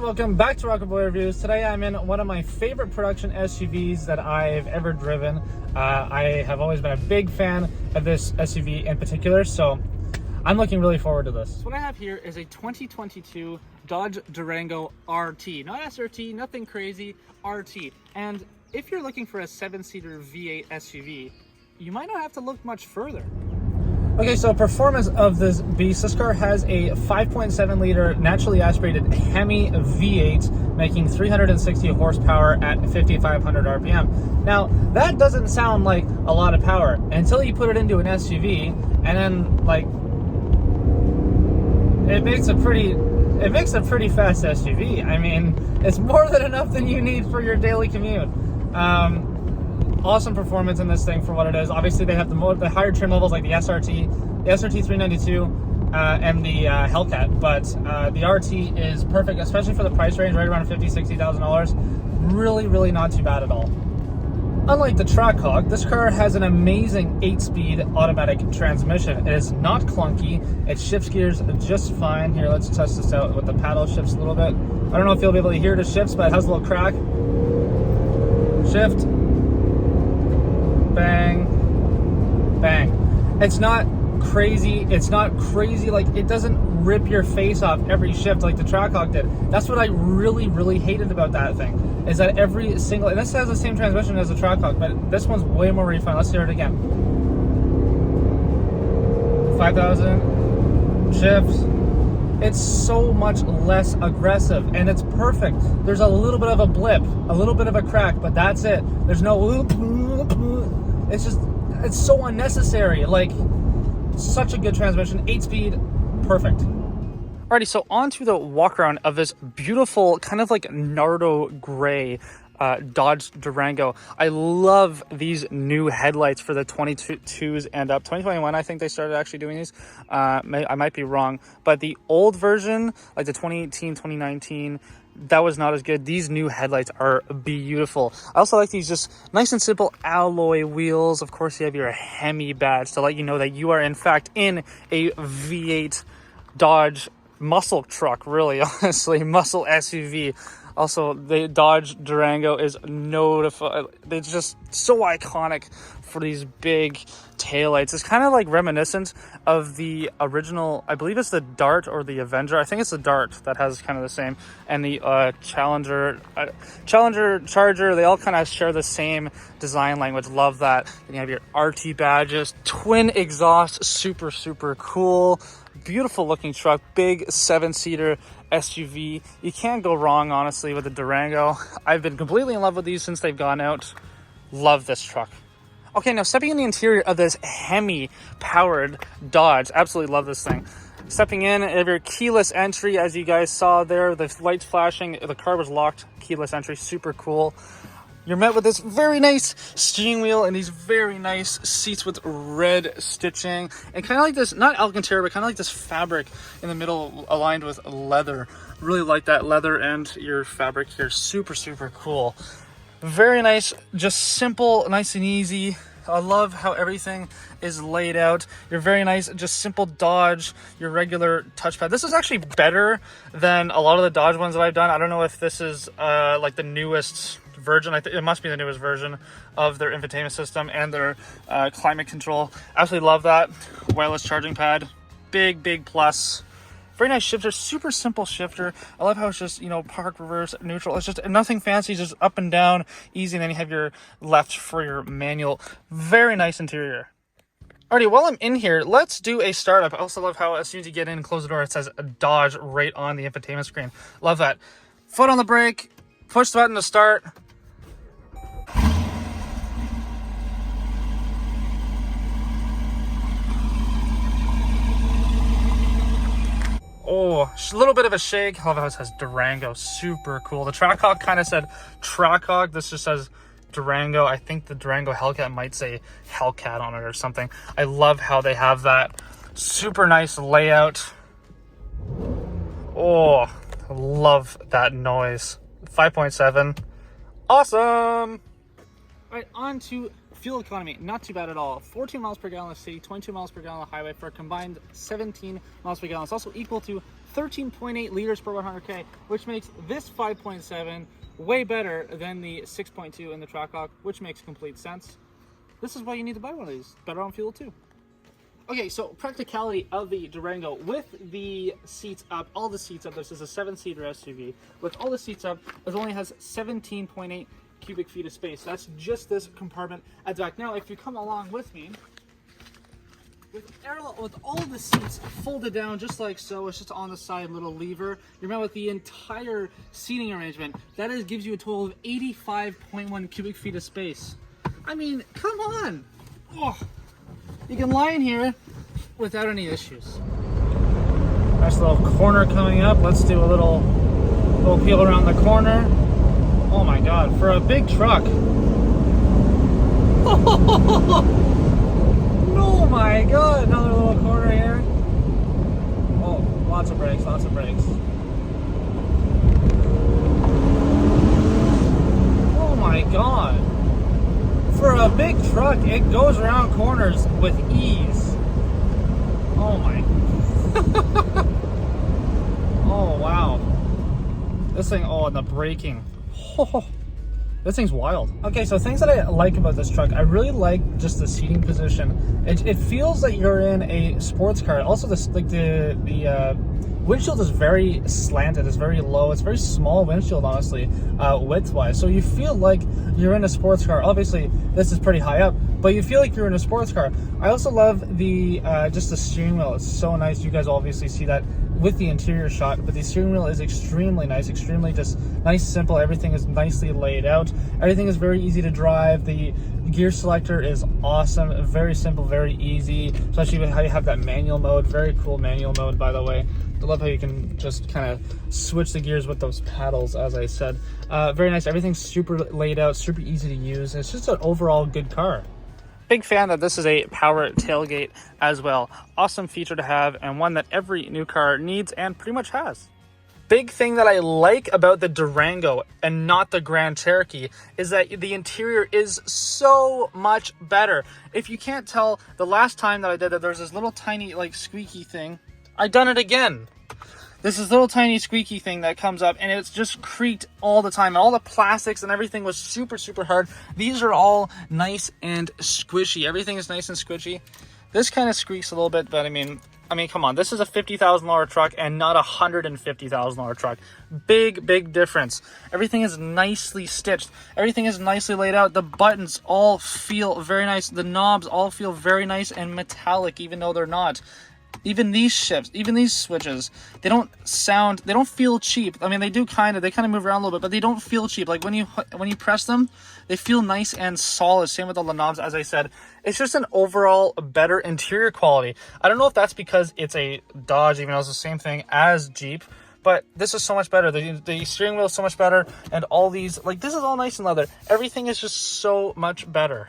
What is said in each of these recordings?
welcome back to Rocket Boy Reviews. Today I'm in one of my favorite production SUVs that I've ever driven. I have always been a big fan of this SUV in particular, so I'm looking really forward to this. What I have here is a 2022 Dodge Durango RT. Not SRT, nothing crazy, RT. And if you're looking for a 7-seater V8 SUV, you might not have to look much further. Okay, so performance of this beast. This car has a 5.7 liter naturally aspirated Hemi V8 making 360 horsepower at 5,500 RPM. Now, that doesn't sound like a lot of power until you put it into an SUV, and then like it makes a pretty fast SUV. I mean, it's more than enough than you need for your daily commute. Awesome performance in this thing for what it is. Obviously, they have the higher trim levels like the SRT 392, and the Hellcat, but the RT is perfect, especially for the price range, right around $50,000-$60,000. Really not too bad at all. Unlike the Trackhawk, this car has an amazing 8-speed automatic transmission. It is not clunky. It shifts gears just fine. Here, let's test this out with the paddle shifts a little bit. I don't know if you'll be able to hear the shifts, but it has a little crack. Shift. Bang, bang. It's not crazy like, it doesn't rip your face off every shift like the Trackhawk did. That's what I really hated about that thing, is that every single, and this has the same transmission as the Trackhawk, but this one's way more refined. Let's hear it again. 5,000 shifts. It's so much less aggressive, and it's perfect. There's a little bit of a blip, a little bit of a crack, but that's it. There's no whoop. It's so unnecessary. Like, such a good transmission, 8-speed, perfect. Alrighty, so on to the walk around of this beautiful kind of like Nardo gray Dodge Durango. I love these new headlights for the 22s and up. 2021, I think they started actually doing these. I might be wrong, but the old version, like the 2018, 2019, that was not as good. These new headlights are beautiful. I also like these just nice and simple alloy wheels. Of course, you have your Hemi badge to let you know that you are in fact in a V8 Dodge muscle truck, really, honestly, muscle SUV. Also, the Dodge Durango is notified. It's just so iconic for these big taillights. It's kind of like reminiscent of the original, I believe it's the Dart or the Avenger. I think it's the Dart that has kind of the same. And the Challenger, Charger, they all kind of share the same design language. Love that. Then you have your RT badges, twin exhaust, super cool. Beautiful looking truck, big 7-seater SUV. You can't go wrong, honestly, with the Durango. I've been completely in love with these since they've gone out. Love this truck. Okay, now stepping in the interior of this Hemi powered Dodge. Absolutely love this thing. Stepping in, you have your keyless entry, as you guys saw there. The lights flashing, the car was locked. Keyless entry, super cool. You're met with this very nice steering wheel and these very nice seats with red stitching. And kind of like this, not Alcantara, but kind of like this fabric in the middle aligned with leather. Really like that leather and your fabric here. Super cool. Very nice, just simple, nice and easy. I love how everything is laid out. You're very nice, just simple Dodge, your regular touchpad. This is actually better than a lot of the Dodge ones that I've done. I don't know if this is like the newest version. It must be the newest version of their infotainment system and their climate control. Absolutely love that. Wireless charging pad, big plus. Very nice shifter, super simple shifter. I love how it's just, park, reverse, neutral. It's just nothing fancy, just up and down, easy. And then you have your left for your manual. Very nice interior. Alrighty, while I'm in here, let's do a startup. I also love how as soon as you get in and close the door, it says Dodge right on the infotainment screen. Love that. Foot on the brake, push the button to start. Oh, a little bit of a shake. I love how it says Durango. Super cool. The Trackhawk kind of said Trackhawk. This just says Durango. I think the Durango Hellcat might say Hellcat on it or something. I love how they have that. Super nice layout. Oh, I love that noise. 5.7. Awesome. All right, on to Fuel economy, not too bad at all. 14 miles per gallon in the city, 22 miles per gallon on the highway for a combined 17 miles per gallon. It's also equal to 13.8 liters per 100K, which makes this 5.7 way better than the 6.2 in the Trackhawk, which makes complete sense. This is why you need to buy one of these. Better on fuel too. Okay, so practicality of the Durango with the seats up, all the seats up. This is a 7-seater SUV. With all the seats up, it only has 17.8 cubic feet of space. That's just this compartment at the back. Now, if you come along with me, with all the seats folded down just like so, it's just on the side little lever. You're met with the entire seating arrangement. That gives you a total of 85.1 cubic feet of space. I mean, come on! Oh. You can lie in here without any issues. Nice little corner coming up. Let's do a little peel around the corner. Oh my god, for a big truck. Oh my god, another little corner here. Oh, lots of brakes, lots of brakes. Oh my god. For a big truck, it goes around corners with ease. Oh my. Oh wow. This thing, oh, and the braking. Oh, this thing's wild. Okay, so things that I like about this truck, I really like just the seating position. It feels like you're in a sports car. Also, this like the windshield is very slanted. It's very low. It's very small windshield, honestly, width-wise. So you feel like you're in a sports car. Obviously, this is pretty high up, but you feel like you're in a sports car. I also love the just the steering wheel. It's so nice. You guys obviously see that with the interior shot, but the steering wheel is extremely nice, extremely just nice, simple. Everything is nicely laid out. Everything is very easy to drive. The gear selector is awesome, very simple, very easy, especially with how you have that manual mode. Very cool manual mode, by the way. I love how you can just kind of switch the gears with those paddles, as I said. Very nice. Everything's super laid out, super easy to use. It's just an overall good car. Big fan that this is a power tailgate as well. Awesome feature to have, and one that every new car needs and pretty much has. Big thing that I like about the Durango and not the Grand Cherokee is that the interior is so much better. If you can't tell, the last time that I did that, there's this little tiny like squeaky thing. I done it again. This is little tiny squeaky thing that comes up, and it's just creaked all the time. And all the plastics and everything was super, super hard. These are all nice and squishy. Everything is nice and squishy. This kind of squeaks a little bit, but I mean, come on. This is a $50,000 truck and not a $150,000 truck. Big difference. Everything is nicely stitched. Everything is nicely laid out. The buttons all feel very nice. The knobs all feel very nice and metallic, even though they're not. Even these shifts, even these switches, they don't feel cheap. I mean, they kind of move around a little bit, but they don't feel cheap. Like when you press them, they feel nice and solid. Same with all the knobs, as I said. It's just an overall better interior quality. I don't know if that's because it's a Dodge, even though it's the same thing as Jeep, but this is so much better. The steering wheel is so much better, and all these, like, this is all nice and leather. Everything is just so much better.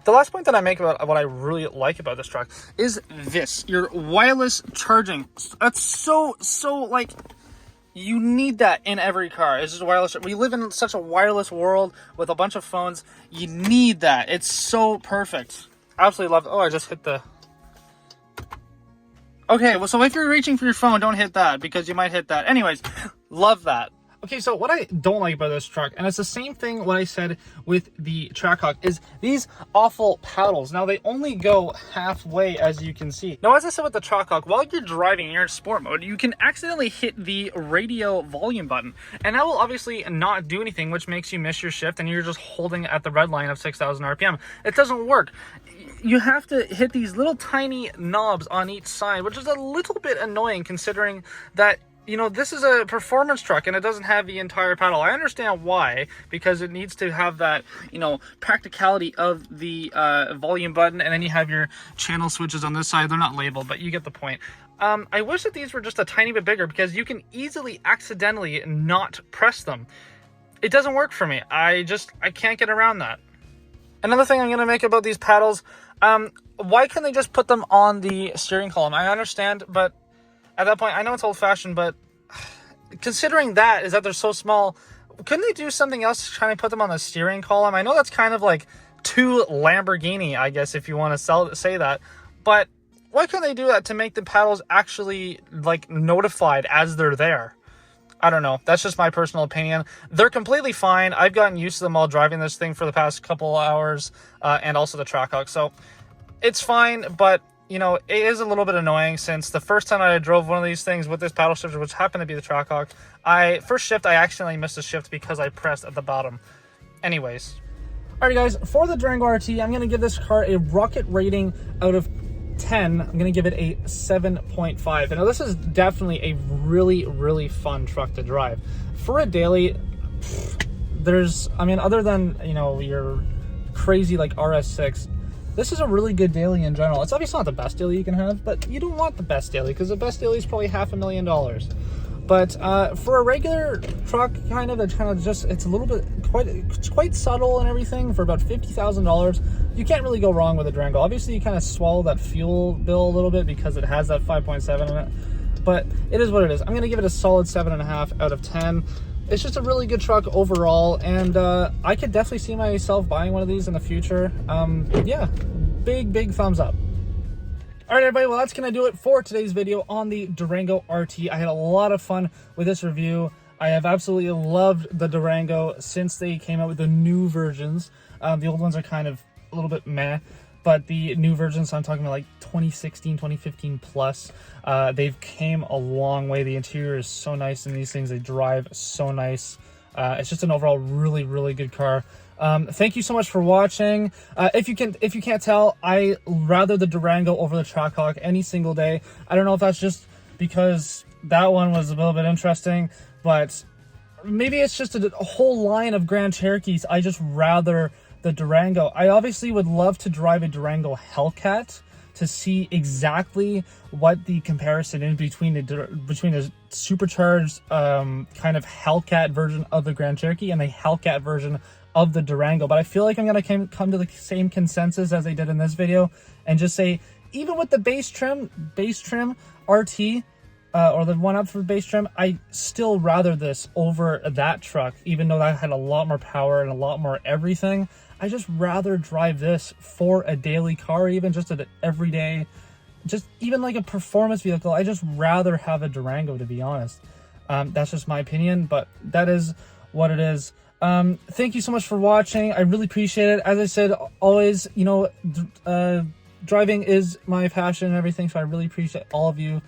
The last point that I make about what I really like about this truck is this, your wireless charging. That's so like, you need that in every car. It's just wireless. We live in such a wireless world with a bunch of phones. You need that. It's so perfect. Absolutely love it. Oh, I just hit the... Okay, well, so if you're reaching for your phone, don't hit that, because you might hit that. Anyways, love that. Okay, so what I don't like about this truck, and it's the same thing what I said with the Trackhawk, is these awful paddles. Now, they only go halfway, as you can see. Now, as I said with the Trackhawk, while you're driving, you're in sport mode, you can accidentally hit the radio volume button, and that will obviously not do anything, which makes you miss your shift, and you're just holding at the red line of 6,000 RPM. It doesn't work. You have to hit these little tiny knobs on each side, which is a little bit annoying, considering that, you know, this is a performance truck and it doesn't have the entire paddle. I understand why, because it needs to have that, you know, practicality of the volume button, and then you have your channel switches on this side. They're not labeled, but you get the point. I wish that these were just a tiny bit bigger, because you can easily accidentally not press them. It doesn't work for me. I can't get around that. Another thing I'm going to make about these paddles, why can't they just put them on the steering column? I understand, but at that point, I know it's old-fashioned, but considering that, is that they're so small, couldn't they do something else to try and put them on the steering column? I know that's kind of like to Lamborghini, I guess, if you want to say that. But why couldn't they do that to make the paddles actually like notified as they're there? I don't know. That's just my personal opinion. They're completely fine. I've gotten used to them while driving this thing for the past couple hours, and also the Trackhawk. So it's fine, but you know, it is a little bit annoying since the first time I drove one of these things with this paddle shifter, which happened to be the Trackhawk, first shift, I accidentally missed a shift because I pressed at the bottom. Anyways. Alright guys, for the Durango RT, I'm going to give this car a rocket rating out of 10. I'm going to give it a 7.5. Now this is definitely a really, really fun truck to drive. For a daily, other than, you know, your crazy like RS6, this is a really good daily in general. It's obviously not the best daily you can have, but you don't want the best daily because the best daily is probably $500,000. But for a regular truck, it's a little bit, it's quite subtle and everything. For about $50,000, you can't really go wrong with a Durango. Obviously, you kind of swallow that fuel bill a little bit because it has that 5.7 in it. But it is what it is. I'm going to give it a solid 7.5 out of 10. It's just a really good truck overall, and I could definitely see myself buying one of these in the future. Yeah, big thumbs up. All right, everybody, well, that's going to do it for today's video on the Durango RT. I had a lot of fun with this review. I have absolutely loved the Durango since they came out with the new versions. The old ones are kind of a little bit meh, but the new versions, I'm talking about like 2016, 2015 plus, they've came a long way. The interior is so nice in these things. They drive so nice. It's just an overall really, really good car. Thank you so much for watching. If you can't tell, I rather the Durango over the Trackhawk any single day. I don't know if that's just because that one was a little bit interesting, but maybe it's just a whole line of Grand Cherokees. I just rather the Durango. I obviously would love to drive a Durango Hellcat to see exactly what the comparison is between the supercharged kind of Hellcat version of the Grand Cherokee and the Hellcat version of the Durango. But I feel like I'm gonna come to the same consensus as they did in this video and just say, even with the base trim RT, or the one up for base trim, I still rather this over that truck, even though that had a lot more power and a lot more everything. I just rather drive this for a daily car, even just an everyday, just even like a performance vehicle. I just rather have a Durango, to be honest. That's just my opinion, but that is what it is. Thank you so much for watching. I really appreciate it. As I said, always, you know, driving is my passion and everything, so I really appreciate all of you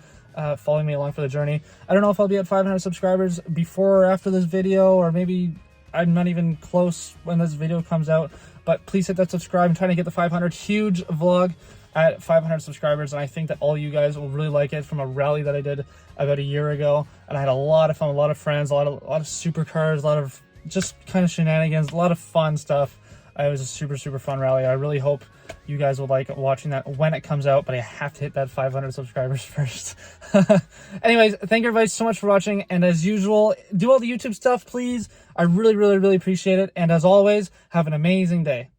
following me along for the journey. I don't know if I'll be at 500 subscribers before or after this video, or maybe I'm not even close when this video comes out, but please hit that subscribe. I'm trying to get the 500 huge vlog at 500 subscribers, and I think that all you guys will really like it, from a rally that I did about a year ago, and I had a lot of fun, a lot of friends, a lot of supercars, a lot of just kind of shenanigans, a lot of fun stuff. It was a super fun rally. I really hope you guys will like watching that when it comes out, but I have to hit that 500 subscribers first. Anyways, thank you everybody so much for watching, and as usual, do all the YouTube stuff, please. I really appreciate it, and as always, have an amazing day.